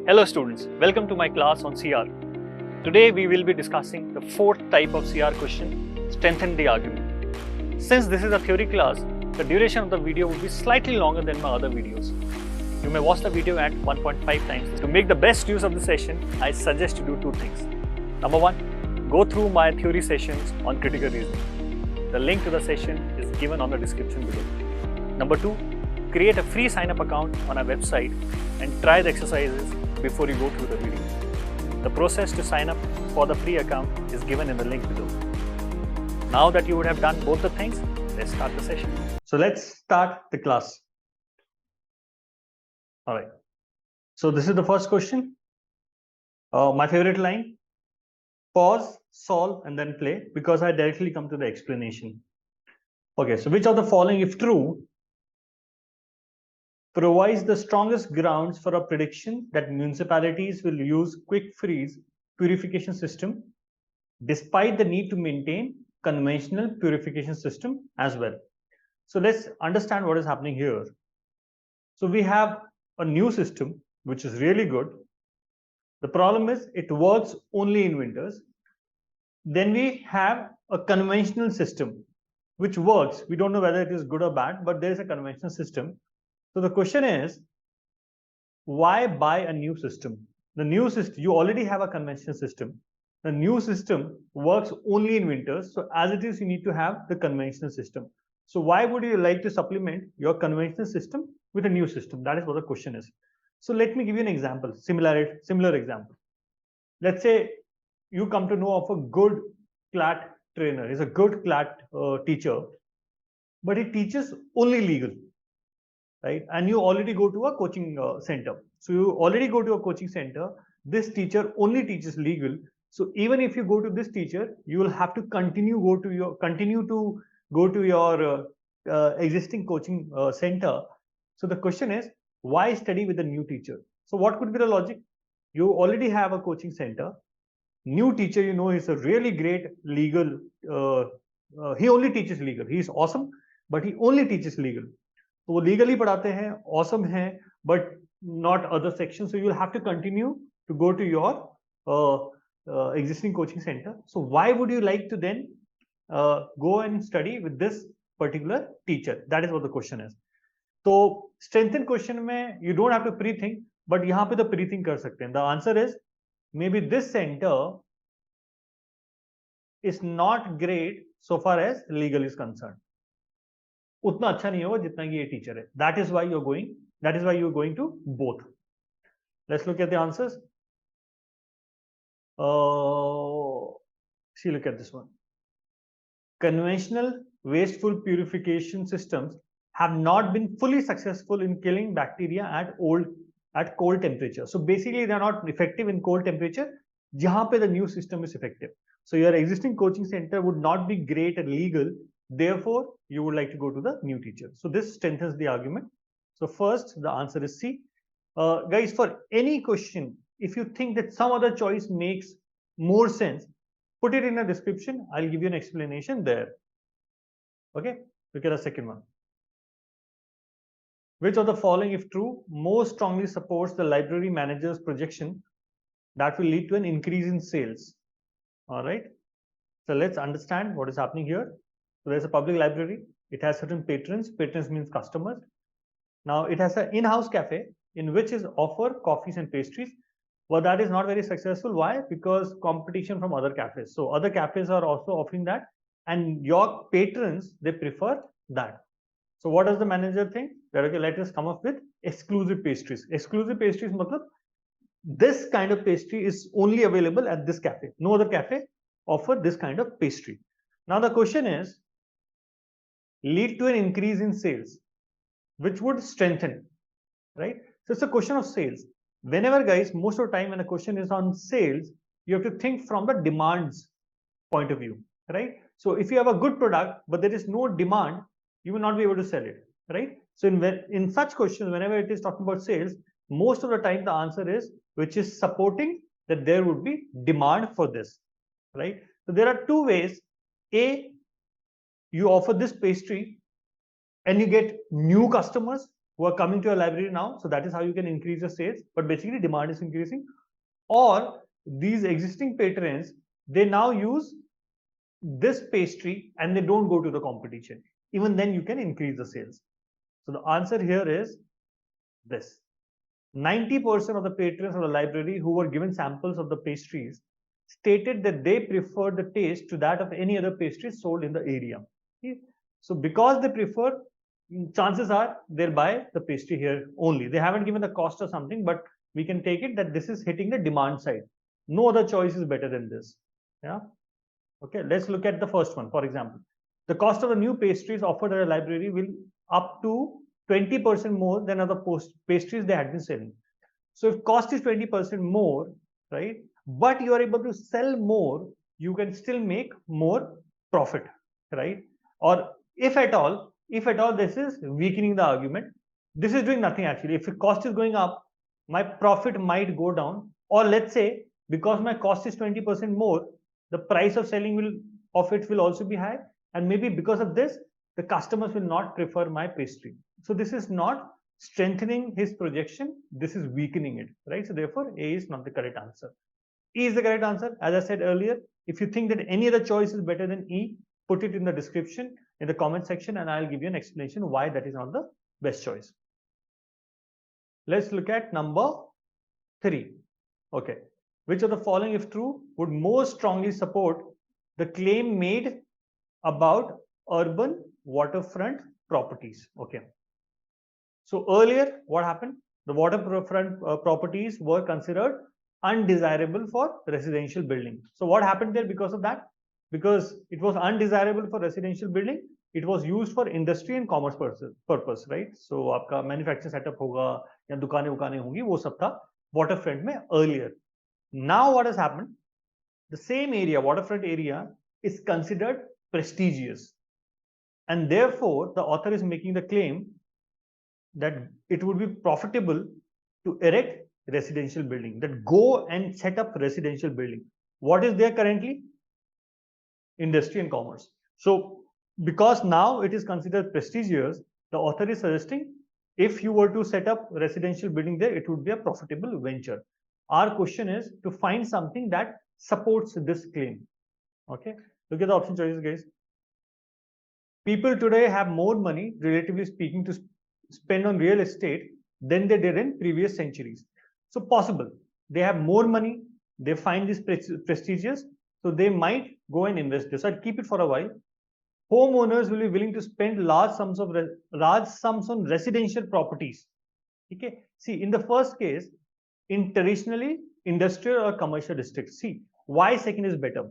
Hello students, welcome to my class on CR. Today we will be discussing the fourth type of CR question, strengthen the argument. Since this is a theory class, the duration of the video will be slightly longer than my other videos. You may watch the video at 1.5 times. To make the best use of the session, I suggest you do two things. Number one, go through my theory sessions on critical reasoning. The link to the session is given on the description below. Number two, create a free sign-up account on our website and try the exercises before you go through the video. The process to sign up for the free account is given in the link below. Now that you would have done both the things, let's start the session. So let's start the class. All right. So this is the first question. My favorite line, pause, solve, and then play, because I directly come to the explanation. Okay, so which of the following, if true, provides the strongest grounds for a prediction that municipalities will use quick freeze purification system despite the need to maintain conventional purification system as well. So let's understand what is happening here. So we have a new system which is really good. The problem is it works only in winters. Then we have a conventional system which works. We don't know whether it is good or bad, but there is a conventional system. So the question is, why buy a new system? The new system, you already have a conventional system. The new system works only in winters. So as it is, you need to have the conventional system. So why would you like to supplement your conventional system with a new system? That is what the question is. So let me give you an example, similar example. Let's say you come to know of a good CLAT trainer. He's a good CLAT teacher, but he teaches only legal. Right? And you already go to a coaching center. So you already go to a coaching center. This teacher only teaches legal. So even if you go to this teacher, you will have to continue to go to your existing coaching center. So the question is, why study with a new teacher? So what could be the logic? You already have a coaching center. New teacher, you know, is a really great legal. He only teaches legal. He is awesome, but he only teaches legal. तो वो legally पढ़ाते हैं, awesome है, but not other sections. So you will have to continue to go to your existing coaching center. So why would you like to then go and study with this particular teacher? That is what the question is. तो strengthen question में you don't have to pre-think, but यहाँ पे तो pre-think कर सकते हैं. The answer is maybe this center is not great so far as legal is concerned. उतना अच्छा नहीं होगा जितना कि ये टीचर है. That is why you're going to both. Let's look at the answers. See, look at this one. Conventional wasteful purification systems have not been fully successful in killing bacteria at cold temperature. So basically they are not effective in cold temperature, जहाँ पे the new system is effective. So your existing coaching center would not be great at legal. Therefore, you would like to go to the new teacher. So this strengthens the argument. So first, the answer is C. Guys, for any question, if you think that some other choice makes more sense, put it in a description. I'll give you an explanation there. Okay, look at the second one. Which of the following, if true, most strongly supports the library manager's projection that will lead to an increase in sales? All right. So let's understand what is happening here. So there's a public library. It has certain patrons. Patrons means customers. Now it has an in-house cafe in which is offer coffees and pastries. Well, that is not very successful. Why? Because competition from other cafes. So other cafes are also offering that, and your patrons, they prefer that. So what does the manager think? That okay, let us come up with exclusive pastries. Exclusive pastries matlab this kind of pastry is only available at this cafe. No other cafe offer this kind of pastry. Now the question is, lead to an increase in sales, which would strengthen, right? So it's a question of sales. Whenever, guys, most of the time when a question is on sales, you have to think from the demands point of view, right? So if you have a good product, but there is no demand, you will not be able to sell it, right? So in such questions, whenever it is talking about sales, most of the time the answer is which is supporting that there would be demand for this, right? So there are two ways. A, you offer this pastry and you get new customers who are coming to your library now. So that is how you can increase your sales. But basically demand is increasing. Or these existing patrons, they now use this pastry and they don't go to the competition. Even then you can increase the sales. So the answer here is this. 90% of the patrons of the library who were given samples of the pastries stated that they prefer the taste to that of any other pastries sold in the area. Okay? So because they prefer, chances are they'll buy the pastry here only. They haven't given the cost or something, but we can take it that this is hitting the demand side. No other choice is better than this. Yeah. Okay, let's look at the first one. For example, the cost of the new pastries offered at a library will up to 20% more than other pastries they had been selling. So if cost is 20% more, right, but you are able to sell more, you can still make more profit, right? Or if at all this is weakening the argument, this is doing nothing actually. If the cost is going up, my profit might go down, or let's say because my cost is 20% more, the price of selling will also be high, and maybe because of this, the customers will not prefer my pastry. So this is not strengthening his projection, this is weakening it, right? So therefore, A is not the correct answer. E is the correct answer. As I said earlier, if you think that any other choice is better than E, put it in the description, in the comment section, and I'll give you an explanation why that is not the best choice. Let's look at number 3. Okay. Which of the following, if true, would most strongly support the claim made about urban waterfront properties? Okay. So earlier, what happened? The waterfront properties were considered undesirable for residential building. So what happened there because of that? Because it was undesirable for residential building, it was used for industry and commerce purpose, right? So आपका manufacturing setup होगा या दुकानें होंगी, वो सब था waterfront में earlier. Now what has happened? The same area, waterfront area, is considered prestigious, and therefore the author is making the claim that it would be profitable to erect residential building, that go and set up residential building. What is there currently? Industry and commerce. So because now it is considered prestigious, the author is suggesting if you were to set up residential building there, it would be a profitable venture. Our question is to find something that supports this claim. Okay, look at the option choices, guys. People today have more money, relatively speaking, to spend on real estate than they did in previous centuries. So possible, they have more money, they find this prestigious, so they might go and invest this. I'd keep it for a while. Homeowners will be willing to spend large sums on residential properties. Okay, see, in the first case, in traditionally industrial or commercial districts. See, why second is better?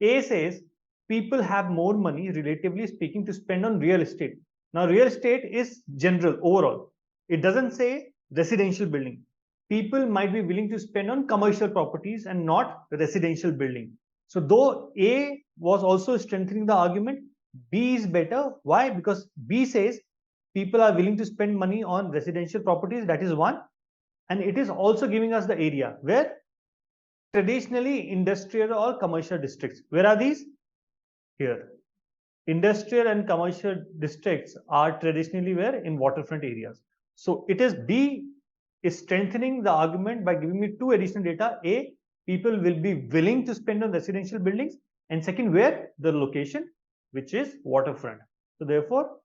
A says people have more money, relatively speaking, to spend on real estate. Now, real estate is general, overall. It doesn't say residential building. People might be willing to spend on commercial properties and not residential building. So though A was also strengthening the argument, B is better. Why? Because B says people are willing to spend money on residential properties. That is one. And it is also giving us the area where traditionally industrial or commercial districts. Where are these? Here. Industrial and commercial districts are traditionally where? In waterfront areas. So it is B is strengthening the argument by giving me two additional data. A, people will be willing to spend on residential buildings, and second, where? The location, which is waterfront. So therefore,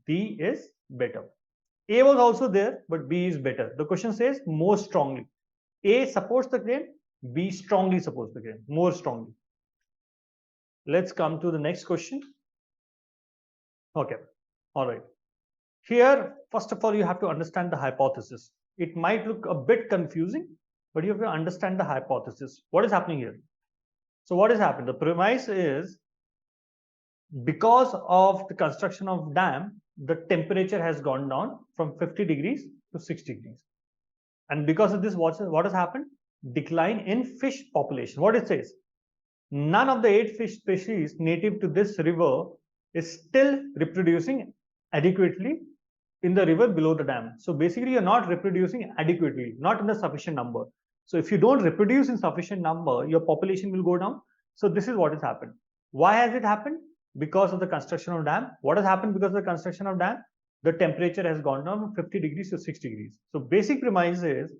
B is better. A was also there, but B is better. The question says more strongly. A supports the claim, B strongly supports the claim, more strongly. Let's come to the next question. Okay, all right. Here, first of all, you have to understand the hypothesis. It might look a bit confusing, but you have to understand the hypothesis. What is happening here? So what is happening? The premise is because of the construction of dam, the temperature has gone down from 50 degrees to 6 degrees. And because of this, what has happened? Decline in fish population. What it says? None of the 8 fish species native to this river is still reproducing adequately in the river below the dam. So basically, you're not reproducing adequately, not in a sufficient number. So if you don't reproduce in sufficient number, your population will go down. So this is what has happened. Why has it happened? Because of the construction of dam. What has happened because of the construction of dam? the temperature has gone down from 50 degrees to 6 degrees. So basic premise is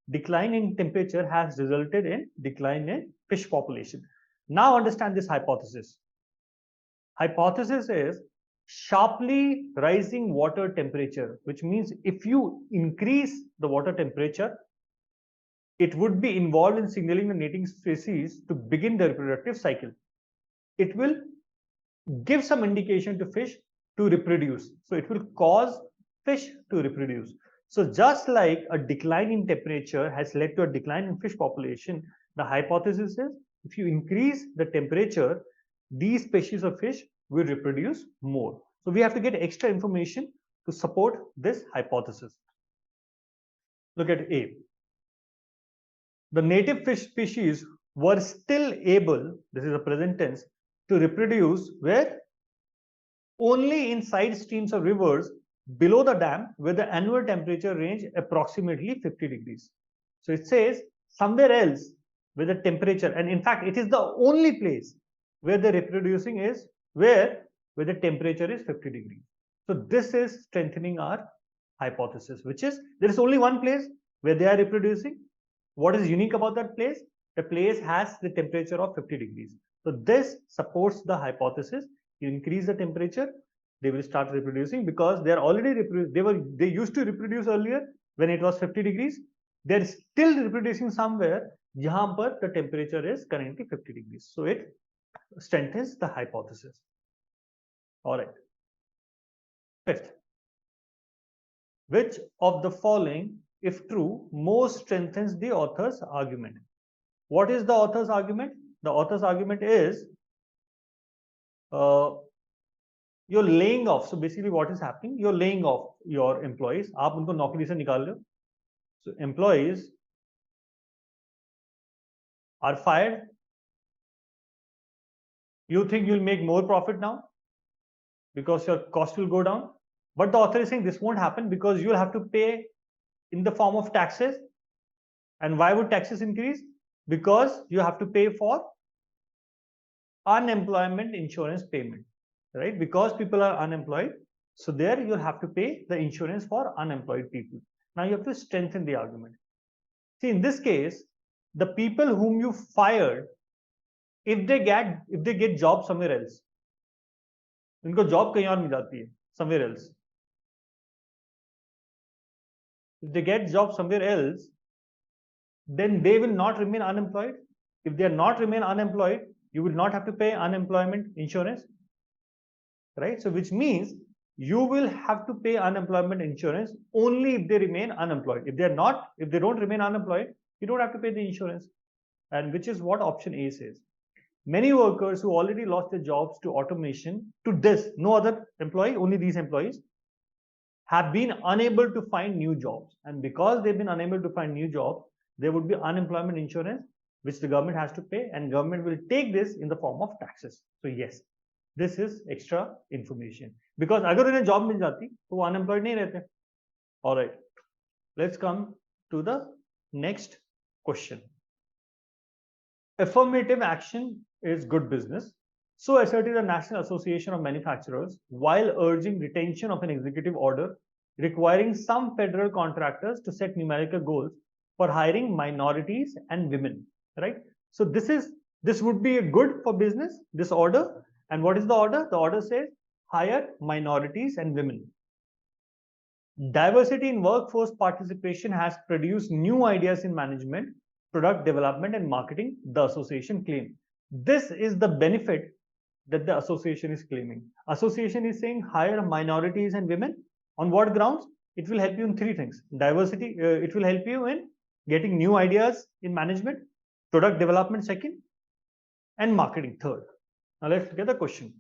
decline in temperature has resulted in decline in fish population. Now understand this hypothesis. Hypothesis is sharply rising water temperature, which means if you increase the water temperature, it would be involved in signaling the mating species to begin the reproductive cycle. It will give some indication to fish to reproduce. So it will cause fish to reproduce. So just like a decline in temperature has led to a decline in fish population, the hypothesis is if you increase the temperature, these species of fish will reproduce more. So we have to get extra information to support this hypothesis. Look at A. The native fish species were still able, this is a present tense, to reproduce where only in side streams of rivers below the dam where the annual temperature range approximately 50 degrees. So it says somewhere else where the temperature, and in fact it is the only place where the reproducing is where the temperature is 50 degrees. So this is strengthening our hypothesis, which is there is only one place where they are reproducing. What is unique about that place? The place has the temperature of 50 degrees. So this supports the hypothesis. You increase the temperature, they will start reproducing because they are already they used to reproduce earlier when it was 50 degrees. They are still reproducing somewhere jahan par the temperature is currently 50 degrees. So it strengthens the hypothesis. All right. Fifth, which of the following, if true, most strengthens the author's argument? What is the author's argument? The author's argument is you're laying off. So basically what is happening? You're laying off your employees. आप उनको नौकरी से निकाल रहे हो. So employees are fired. You think you'll make more profit now because your cost will go down. But the author is saying this won't happen because you'll have to pay in the form of taxes. And why would taxes increase? Because you have to pay for unemployment insurance payment, right? Because people are unemployed. So there you'll have to pay the insurance for unemployed people. Now you have to strengthen the argument. See, in this case, the people whom you fired, if they get job somewhere else, उनको job कहीं और मिल जाती है, somewhere else. If they get job somewhere else, then they will not remain unemployed. If they are not remain unemployed, you will not have to pay unemployment insurance, right? So which means you will have to pay unemployment insurance only if they remain unemployed. If they don't remain unemployed, you don't have to pay the insurance. And which is what option A says. Many workers who already lost their jobs to automation, to this, no other employee, only these employees, have been unable to find new jobs. And because they've been unable to find new jobs, there would be unemployment insurance, which the government has to pay, and government will take this in the form of taxes. So yes, this is extra information. Because अगर उन्हें job मिल जाती, तो वो unemployed नहीं रहते. All right, let's come to the next question. Affirmative action is good business. So asserted the National Association of Manufacturers while urging retention of an executive order requiring some federal contractors to set numerical goals for hiring minorities and women, right? So this would be good for business, this order. And what is the order? The order says hire minorities and women. Diversity in workforce participation has produced new ideas in management, product development and marketing, the association claimed. This is the benefit that the association is claiming. Association is saying hire minorities and women. On what grounds? It will help you in three things. Diversity, it will help you in getting new ideas in management, product development second, and marketing third. Now let's look at the question.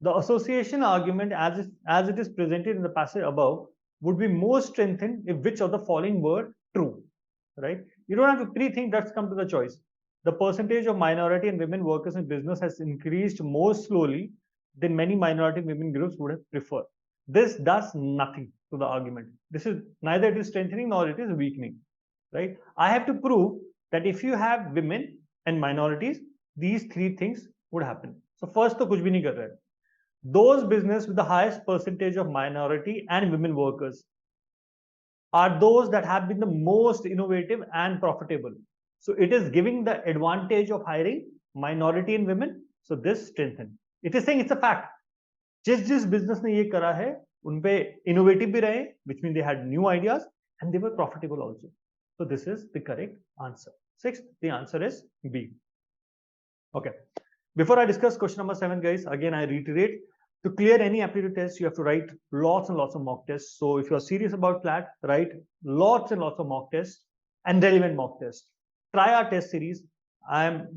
The association argument as it is presented in the passage above would be more strengthened if which of the following were true, right? You don't have to pre-think, that's come to the choice. The percentage of minority and women workers in business has increased more slowly than many minority women groups would have preferred. This does nothing to the argument. This is neither it is strengthening nor it is weakening, right? I have to prove that if you have women and minorities, these three things would happen. So first तो कुछ भी नहीं कर रहा है. those business with the highest percentage of minority and women workers are those that have been the most innovative and profitable. So it is giving the advantage of hiring minority and women. So this strengthen. It is saying it's a fact. जिस business ने ये करा है उन पे innovative भी रहे, which means they had new ideas and they were profitable also. So this is the correct answer. Sixth, the answer is B. Okay. Before I discuss question number 7, guys, again I reiterate, to clear any aptitude test, you have to write lots and lots of mock tests. So if you're serious about CLAT, write lots and lots of mock tests and relevant mock tests. Try our test series.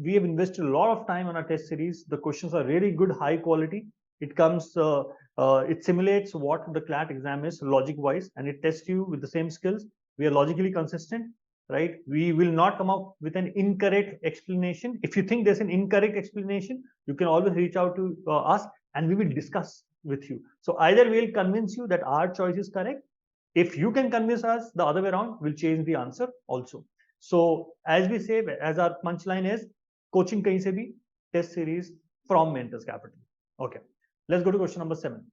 We have invested a lot of time on our test series. The questions are really good, high quality. It comes, it simulates what the CLAT exam is logic-wise, and it tests you with the same skills. We are logically consistent, right? We will not come up with an incorrect explanation. If you think there's an incorrect explanation, you can always reach out to us and we will discuss with you. So either we'll convince you that our choice is correct. If you can convince us the other way around, we'll change the answer also. So as we say, as our punchline is, coaching kahin se bhi, test series from Mentors Capital. Okay, let's go to question number 7.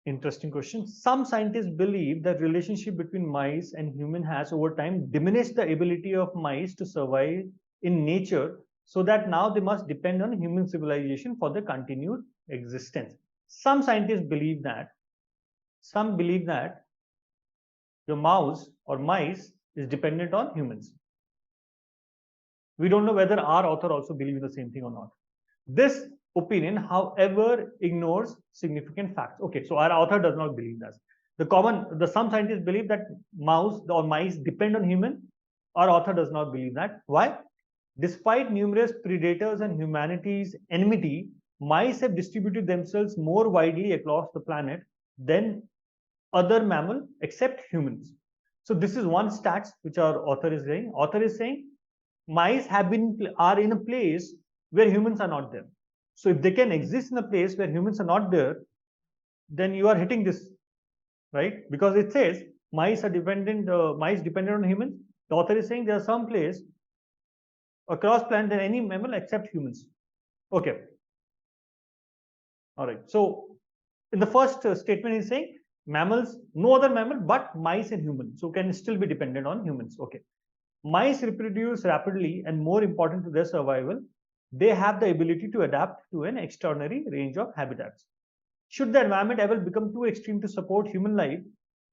Interesting question. Some scientists believe that relationship between mice and human has over time diminished the ability of mice to survive in nature, so that now they must depend on human civilization for their continued existence. Some scientists believe that. Some believe that the mouse or mice is dependent on humans. We don't know whether our author also believes the same thing or not. This opinion, however, ignores significant facts. Okay, so our author does not believe that. Some scientists believe that mouse or mice depend on human. Our author does not believe that. Why? Despite numerous predators and humanity's enmity, mice have distributed themselves more widely across the planet than other mammals except humans. So this is one stats which our author is saying. Author is saying mice are in a place where humans are not there. So if they can exist in a place where humans are not there, then you are hitting this, right? Because it says mice dependent on humans. The author is saying there are some place across planet than any mammal except humans. Okay. All right. So in the first statement, he's saying mammals, no other mammal but mice and humans. So can still be dependent on humans. Okay. Mice reproduce rapidly, and more important to their survival, they have the ability to adapt to an extraordinary range of habitats. Should the environment ever become too extreme to support human life,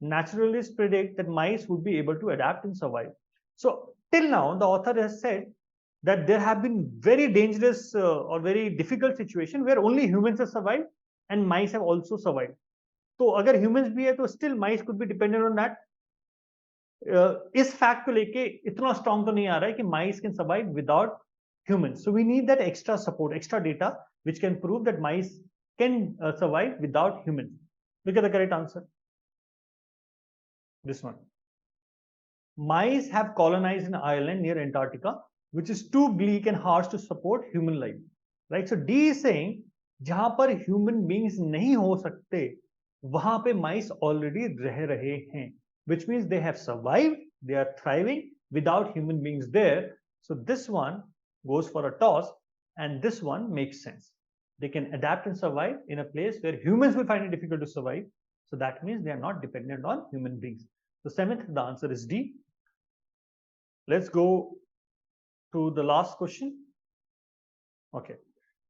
naturalists predict that mice would be able to adapt and survive. So till now, the author has said that there have been very dangerous or very difficult situation where only humans have survived and mice have also survived. So अगर humans भी है तो still mice could be dependent on that. इस fact को लेके इतना strong तो नहीं आ रहा है कि mice can survive without humans. So we need that extra support, extra data which can prove that mice can survive without humans. Look at the correct answer. This one. Mice have colonized an island near Antarctica, which is too bleak and harsh to support human life. Right? So D is saying, जहां पर human beings नहीं हो सकते, वहां पे mice already रह रहे हैं, which means they have survived, they are thriving without human beings there. So this one goes for a toss, and this one makes sense. They can adapt and survive in a place where humans will find it difficult to survive. So that means they are not dependent on human beings. So seventh, the answer is D. Let's go to the last question. Okay.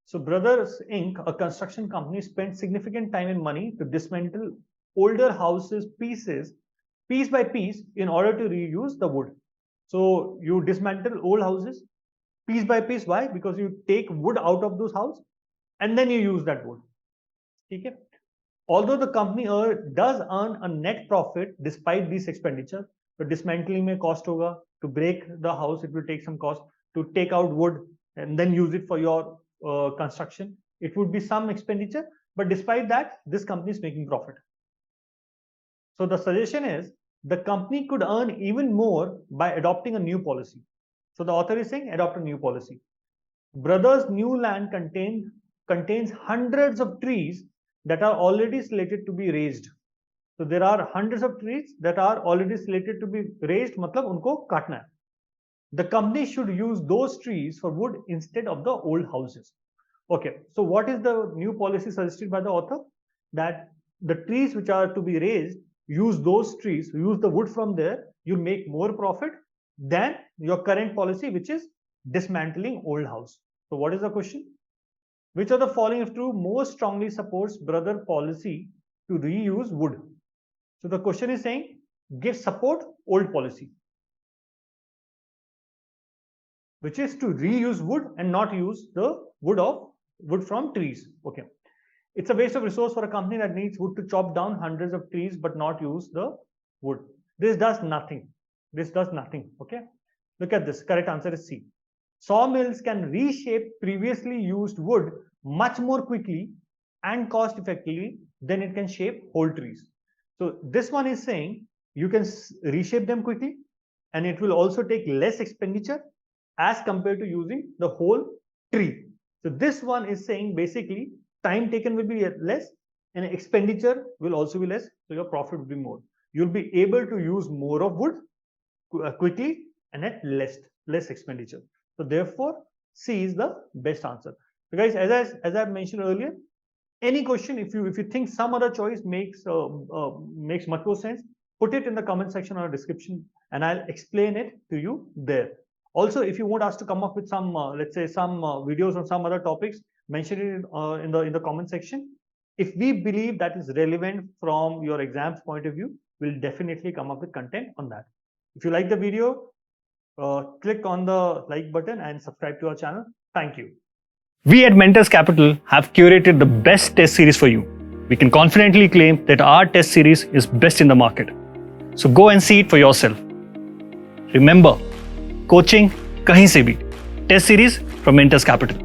So Brothers Inc., a construction company, spent significant time and money to dismantle older houses piece by piece in order to reuse the wood. So you dismantle old houses piece by piece. Why? Because you take wood out of those houses and then you use that wood. Okay. Although the company does earn a net profit despite these expenditures, but dismantling may cost hoga. To break the house, it will take some cost. To take out wood and then use it for your construction, it would be some expenditure. But despite that, this company is making profit. So the suggestion is the company could earn even more by adopting a new policy. So the author is saying adopt a new policy. Brothers' new land contains hundreds of trees that are already slated to be raised. So there are hundreds of trees that are already slated to be raised, मतलब उनको काटना है. The company should use those trees for wood instead of the old houses. Okay, so what is the new policy suggested by the author? That the trees which are to be raised, use those trees, use the wood from there, you make more profit than your current policy, which is dismantling old house. So what is the question? Which of the following, if true, most strongly supports brother policy to reuse wood? So the question is saying, give support old policy, which is to reuse wood and not use the wood from trees. Okay. It's a waste of resource for a company that needs wood to chop down hundreds of trees but not use the wood. This does nothing. This does nothing. Okay. Look at this. Correct answer is C. Sawmills can reshape previously used wood much more quickly and cost effectively than it can shape whole trees. So this one is saying you can reshape them quickly and it will also take less expenditure as compared to using the whole tree. So this one is saying basically time taken will be less and expenditure will also be less. So your profit will be more. You'll be able to use more of wood quickly and at less expenditure. So therefore, C is the best answer. So guys, as I mentioned earlier, any question, if you think some other choice makes much more sense, put it in the comment section or description, and I'll explain it to you there. Also, if you want us to come up with some, let's say, some videos on some other topics, mention it in the comment section. If we believe that is relevant from your exams point of view, we'll definitely come up with content on that. If you like the video, click on the like button and subscribe to our channel. Thank you. We at Mentors Capital have curated the best test series for you. We can confidently claim that our test series is best in the market. So go and see it for yourself. Remember, coaching kahin se bhi. Test series from Mentors Capital.